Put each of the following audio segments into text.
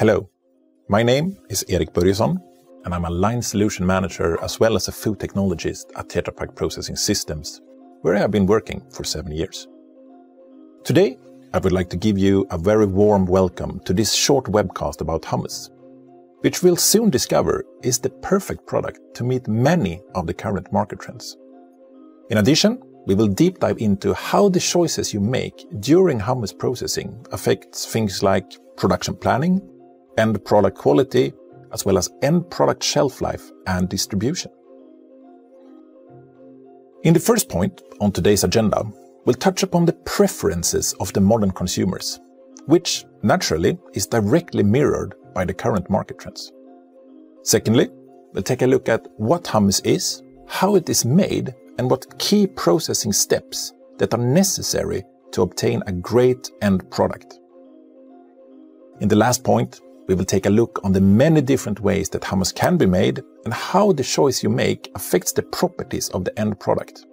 Hello, my name is Erik Börjesson, and I'm a line solution manager as well as a food technologist at Tetra Pak Processing Systems, where I have been working for 7 years. Today, I would like to give you a very warm welcome to this short webcast about hummus, which we'll soon discover is the perfect product to meet many of the current market trends. In addition, we will deep dive into how the choices you make during hummus processing affects things like production planning, end product quality, as well as end product shelf life and distribution. In the first point on today's agenda, we'll touch upon the preferences of the modern consumers, which naturally is directly mirrored by the current market trends. Secondly, we'll take a look at what hummus is, how it is made, and what key processing steps that are necessary to obtain a great end product. In the last point, we will take a look on the many different ways that hummus can be made and how the choice you make affects the properties of the end product.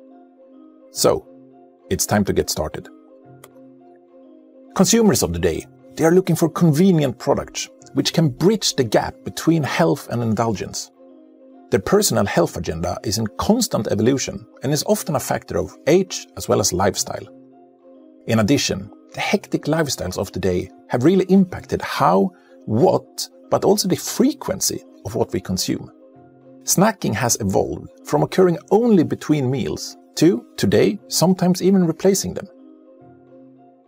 So, it's time to get started. Consumers of the day, they are looking for convenient products which can bridge the gap between health and indulgence. Their personal health agenda is in constant evolution and is often a factor of age as well as lifestyle. In addition, the hectic lifestyles of today have really impacted how, what, but also the frequency of what we consume. Snacking has evolved from occurring only between meals to, today, sometimes even replacing them.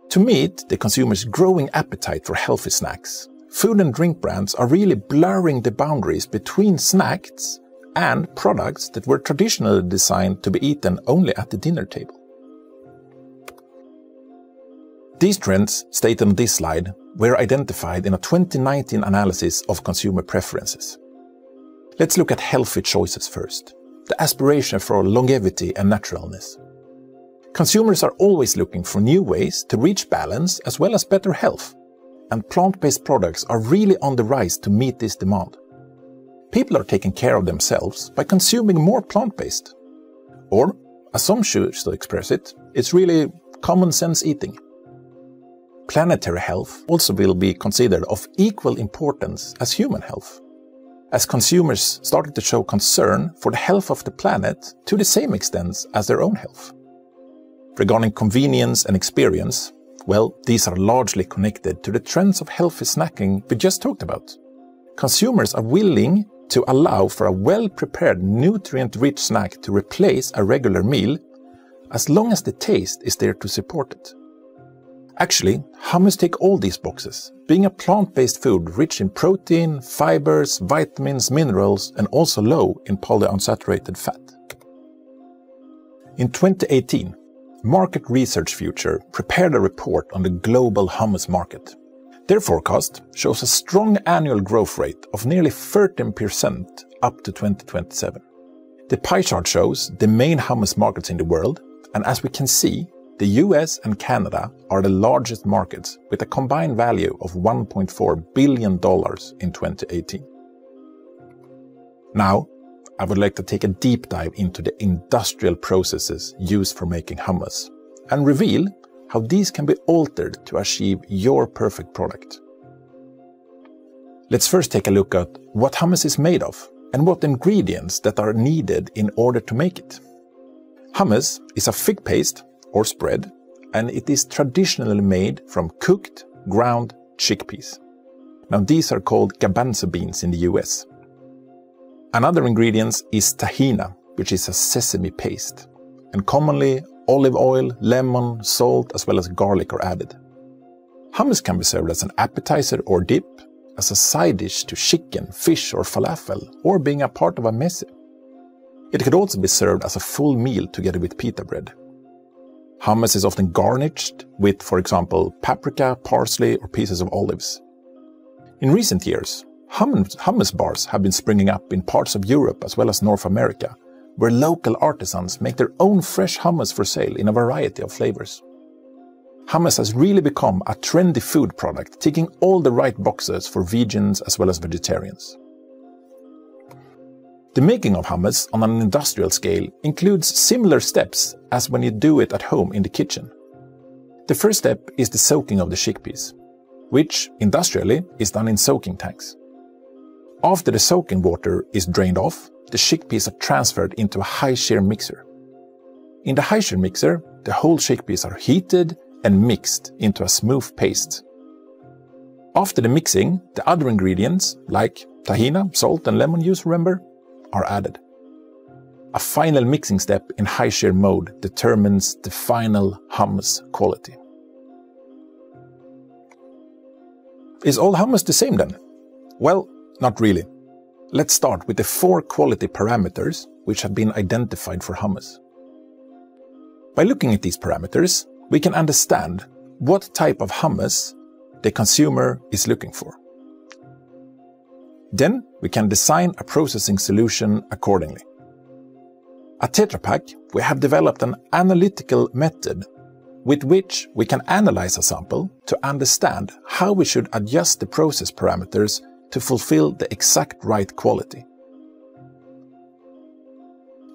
To meet the consumer's growing appetite for healthy snacks, food and drink brands are really blurring the boundaries between snacks and products that were traditionally designed to be eaten only at the dinner table. These trends, stated on this slide, were identified in a 2019 analysis of consumer preferences. Let's look at healthy choices first, the aspiration for longevity and naturalness. Consumers are always looking for new ways to reach balance as well as better health, and plant-based products are really on the rise to meet this demand. People are taking care of themselves by consuming more plant-based. Or, as some choose to express it, it's really common sense eating. Planetary health also will be considered of equal importance as human health, as consumers started to show concern for the health of the planet to the same extent as their own health. Regarding convenience and experience, well, these are largely connected to the trends of healthy snacking we just talked about. Consumers are willing to allow for a well-prepared, nutrient-rich snack to replace a regular meal, as long as the taste is there to support it. Actually, hummus tick all these boxes, being a plant-based food rich in protein, fibers, vitamins, minerals, and also low in polyunsaturated fat. In 2018, Market Research Future prepared a report on the global hummus market. Their forecast shows a strong annual growth rate of nearly 13% up to 2027. The pie chart shows the main hummus markets in the world, and as we can see, the US and Canada are the largest markets with a combined value of $1.4 billion in 2018. Now, I would like to take a deep dive into the industrial processes used for making hummus and reveal how these can be altered to achieve your perfect product. Let's first take a look at what hummus is made of and what ingredients that are needed in order to make it. Hummus is a thick paste or spread, and it is traditionally made from cooked, ground chickpeas. Now these are called garbanzo beans in the US. Another ingredient is tahina, which is a sesame paste, and commonly olive oil, lemon, salt, as well as garlic are added. Hummus can be served as an appetizer or dip, as a side dish to chicken, fish or falafel, or being a part of a meze. It could also be served as a full meal together with pita bread. Hummus is often garnished with, for example, paprika, parsley, or pieces of olives. In recent years, hummus bars have been springing up in parts of Europe as well as North America, where local artisans make their own fresh hummus for sale in a variety of flavors. Hummus has really become a trendy food product, ticking all the right boxes for vegans as well as vegetarians. The making of hummus on an industrial scale includes similar steps as when you do it at home in the kitchen. The first step is the soaking of the chickpeas. which industrially is done in soaking tanks. After the soaking water is drained off, the chickpeas are transferred into a high-shear mixer. In the high-shear mixer, the whole chickpeas are heated and mixed into a smooth paste. After the mixing, the other ingredients, like tahina, salt and lemon juice, remember, are added. A final mixing step in high-shear mode determines the final hummus quality. Is all hummus the same then? Well, not really. Let's start with the 4 quality parameters which have been identified for hummus. By looking at these parameters, we can understand what type of hummus the consumer is looking for. Then we can design a processing solution accordingly. At Tetra Pak, we have developed an analytical method with which we can analyze a sample to understand how we should adjust the process parameters to fulfill the exact right quality.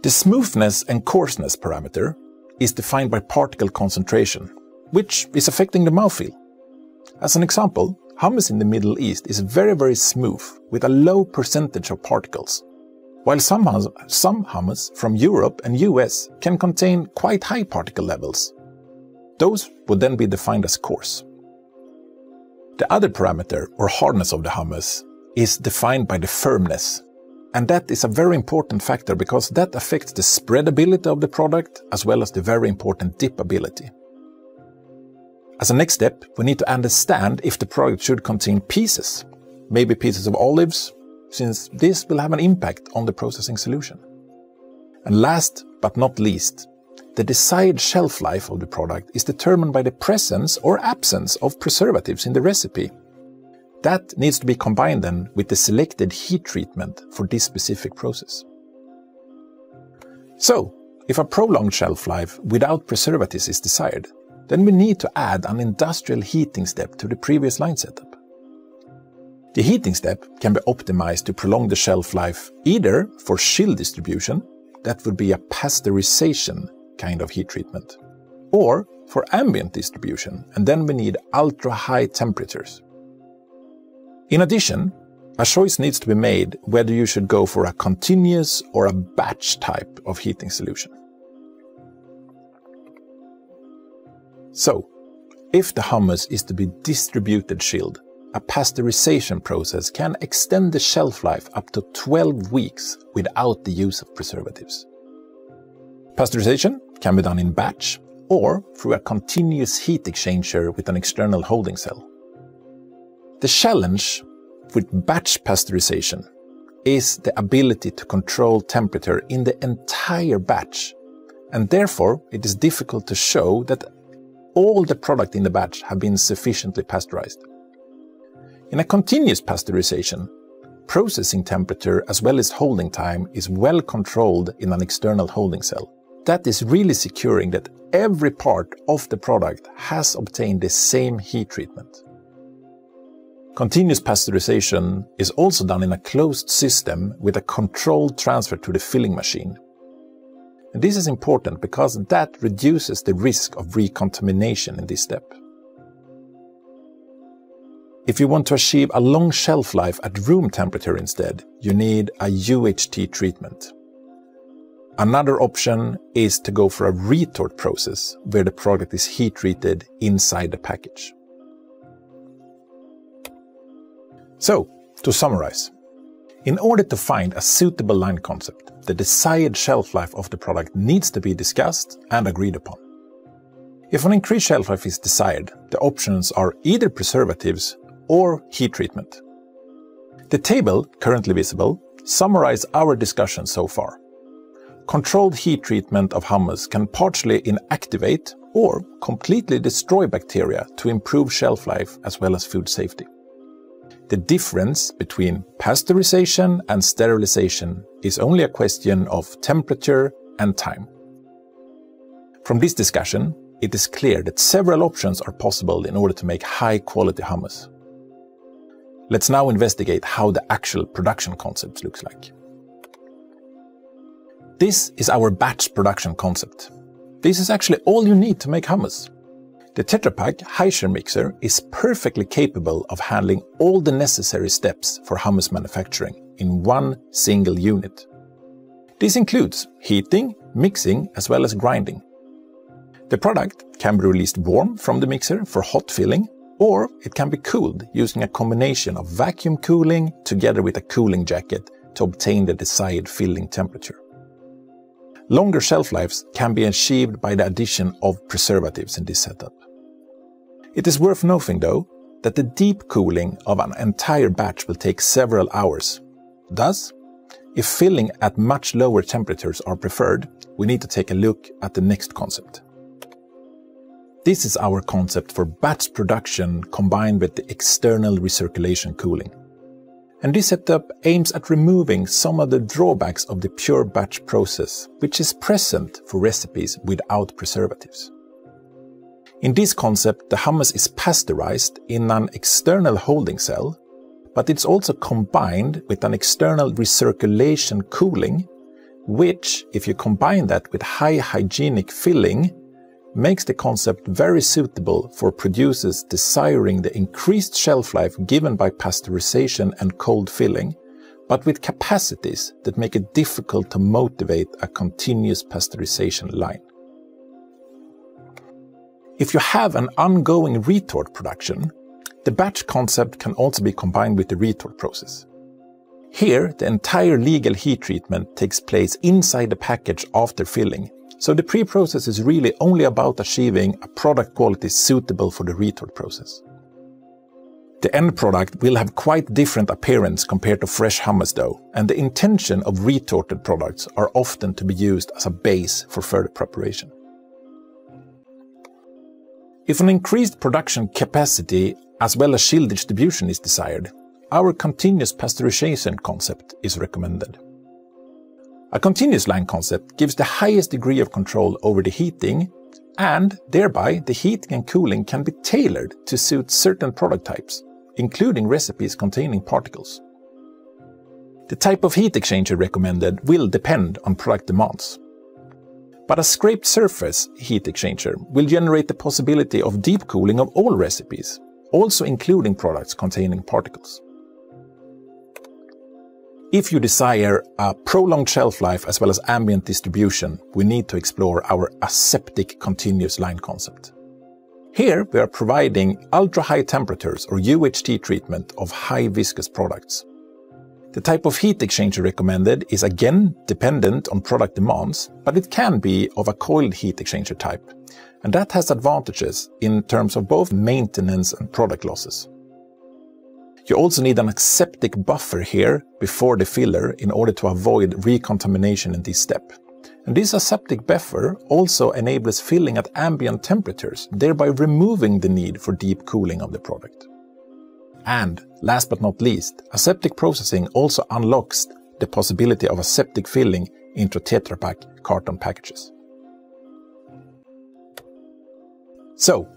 The smoothness and coarseness parameter is defined by particle concentration, which is affecting the mouthfeel. As an example, hummus in the Middle East is very smooth with a low percentage of particles, while some hummus from Europe and US can contain quite high particle levels. Those would then be defined as coarse. The other parameter, or hardness of the hummus, is defined by the firmness. And that is a very important factor because that affects the spreadability of the product as well as the very important dipability. As a next step, we need to understand if the product should contain pieces, maybe pieces of olives, since this will have an impact on the processing solution. And last but not least, the desired shelf life of the product is determined by the presence or absence of preservatives in the recipe. That needs to be combined then with the selected heat treatment for this specific process. So, if a prolonged shelf life without preservatives is desired, then we need to add an industrial heating step to the previous line setup. The heating step can be optimized to prolong the shelf life either for chill distribution, that would be a pasteurization kind of heat treatment, or for ambient distribution, and then we need ultra-high temperatures. In addition, a choice needs to be made whether you should go for a continuous or a batch type of heating solution. So, if the hummus is to be distributed chilled, a pasteurization process can extend the shelf life up to 12 weeks without the use of preservatives. Pasteurization can be done in batch or through a continuous heat exchanger with an external holding cell. The challenge with batch pasteurization is the ability to control temperature in the entire batch, and therefore it is difficult to show that all the product in the batch have been sufficiently pasteurized. In a continuous pasteurization, processing temperature as well as holding time is well controlled in an external holding cell. That is really securing that every part of the product has obtained the same heat treatment. Continuous pasteurization is also done in a closed system with a controlled transfer to the filling machine. And this is important because that reduces the risk of recontamination in this step. If you want to achieve a long shelf life at room temperature instead, you need a UHT treatment. Another option is to go for a retort process where the product is heat treated inside the package. So, to summarize, in order to find a suitable line concept, the desired shelf life of the product needs to be discussed and agreed upon. If an increased shelf life is desired, the options are either preservatives or heat treatment. The table, currently visible, summarizes our discussion so far. Controlled heat treatment of hummus can partially inactivate or completely destroy bacteria to improve shelf life as well as food safety. The difference between pasteurization and sterilization is only a question of temperature and time. From this discussion, it is clear that several options are possible in order to make high-quality hummus. Let's now investigate how the actual production concept looks like. This is our batch production concept. This is actually all you need to make hummus. The Tetra Pak high-share mixer is perfectly capable of handling all the necessary steps for hummus manufacturing in one single unit. This includes heating, mixing, as well as grinding. The product can be released warm from the mixer for hot filling, or it can be cooled using a combination of vacuum cooling together with a cooling jacket to obtain the desired filling temperature. Longer shelf lives can be achieved by the addition of preservatives in this setup. It is worth noting, though, that the deep cooling of an entire batch will take several hours. Thus, if filling at much lower temperatures are preferred, we need to take a look at the next concept. This is our concept for batch production combined with the external recirculation cooling. And this setup aims at removing some of the drawbacks of the pure batch process, which is present for recipes without preservatives. In this concept, the hummus is pasteurized in an external holding cell, but it's also combined with an external recirculation cooling, which, if you combine that with high hygienic filling, makes the concept very suitable for producers desiring the increased shelf life given by pasteurization and cold filling, but with capacities that make it difficult to motivate a continuous pasteurization line. If you have an ongoing retort production, the batch concept can also be combined with the retort process. Here, the entire legal heat treatment takes place inside the package after filling, so the pre-process is really only about achieving a product quality suitable for the retort process. The end product will have quite different appearance compared to fresh hummus though, and the intention of retorted products are often to be used as a base for further preparation. If an increased production capacity as well as chill distribution is desired, our continuous pasteurization concept is recommended. A continuous line concept gives the highest degree of control over the heating, and thereby the heating and cooling can be tailored to suit certain product types, including recipes containing particles. The type of heat exchanger recommended will depend on product demands. But a scraped surface heat exchanger will generate the possibility of deep cooling of all recipes, also including products containing particles. If you desire a prolonged shelf life as well as ambient distribution, we need to explore our aseptic continuous line concept. Here we are providing ultra-high temperatures or UHT treatment of high viscous products. The type of heat exchanger recommended is again dependent on product demands, but it can be of a coiled heat exchanger type, and that has advantages in terms of both maintenance and product losses. You also need an aseptic buffer here before the filler in order to avoid recontamination in this step. And this aseptic buffer also enables filling at ambient temperatures, thereby removing the need for deep cooling of the product. And last but not least, aseptic processing also unlocks the possibility of aseptic filling into Tetra Pak carton packages. So,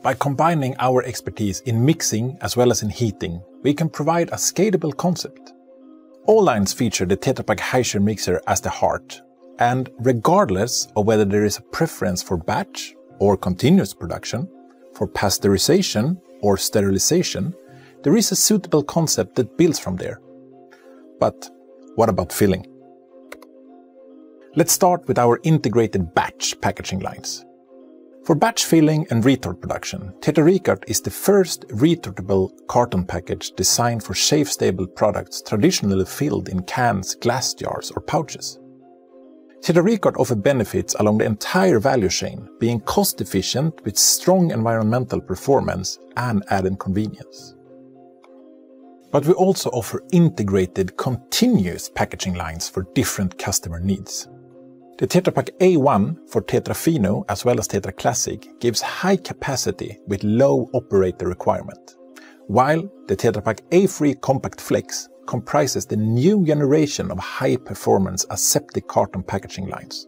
by combining our expertise in mixing as well as in heating, we can provide a scalable concept. All lines feature the Tetra Pak high-share mixer as the heart, and regardless of whether there is a preference for batch or continuous production, for pasteurization or sterilization, there is a suitable concept that builds from there. But what about filling? Let's start with our integrated batch packaging lines. For batch filling and retort production, Tetra is the first retortable carton package designed for shelf-stable products traditionally filled in cans, glass jars, or pouches. Tetra offers benefits along the entire value chain, being cost-efficient with strong environmental performance and added convenience. But we also offer integrated continuous packaging lines for different customer needs. The Tetra Pak A1 for Tetra Fino as well as Tetra Classic gives high capacity with low operator requirement, while the Tetra Pak A3 Compact Flex comprises the new generation of high-performance aseptic carton packaging lines.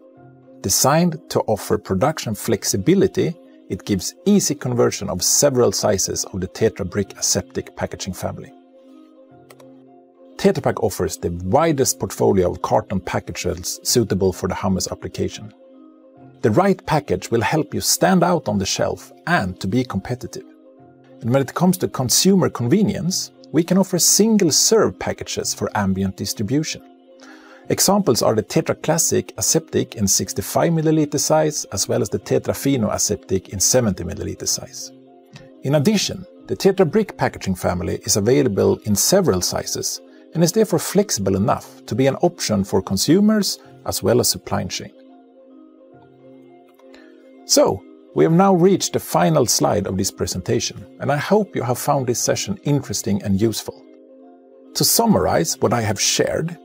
Designed to offer production flexibility, it gives easy conversion of several sizes of the Tetra Brick aseptic packaging family. Tetra Pak offers the widest portfolio of carton packages suitable for the hummus application. The right package will help you stand out on the shelf and to be competitive. And when it comes to consumer convenience, we can offer single-serve packages for ambient distribution. Examples are the Tetra Classic Aseptic in 65 ml size, as well as the Tetra Fino Aseptic in 70 ml size. In addition, the Tetra Brick packaging family is available in several sizes and is therefore flexible enough to be an option for consumers as well as supply chain. So, we have now reached the final slide of this presentation, and I hope you have found this session interesting and useful. To summarize what I have shared,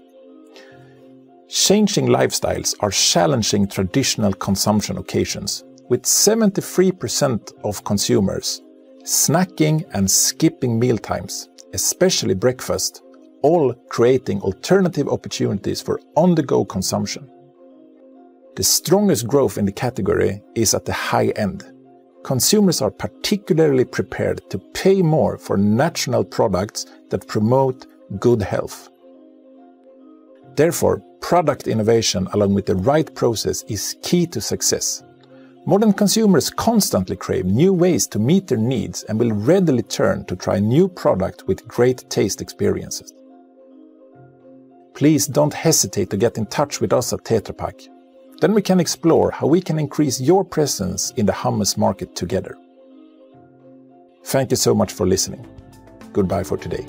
changing lifestyles are challenging traditional consumption occasions, with 73% of consumers snacking and skipping mealtimes, especially breakfast, all creating alternative opportunities for on-the-go consumption. The strongest growth in the category is at the high end. Consumers are particularly prepared to pay more for natural products that promote good health. Therefore, product innovation along with the right process is key to success. Modern consumers constantly crave new ways to meet their needs and will readily turn to try new products with great taste experiences. Please don't hesitate to get in touch with us at Tetra Pak. Then we can explore how we can increase your presence in the hummus market together. Thank you so much for listening. Goodbye for today.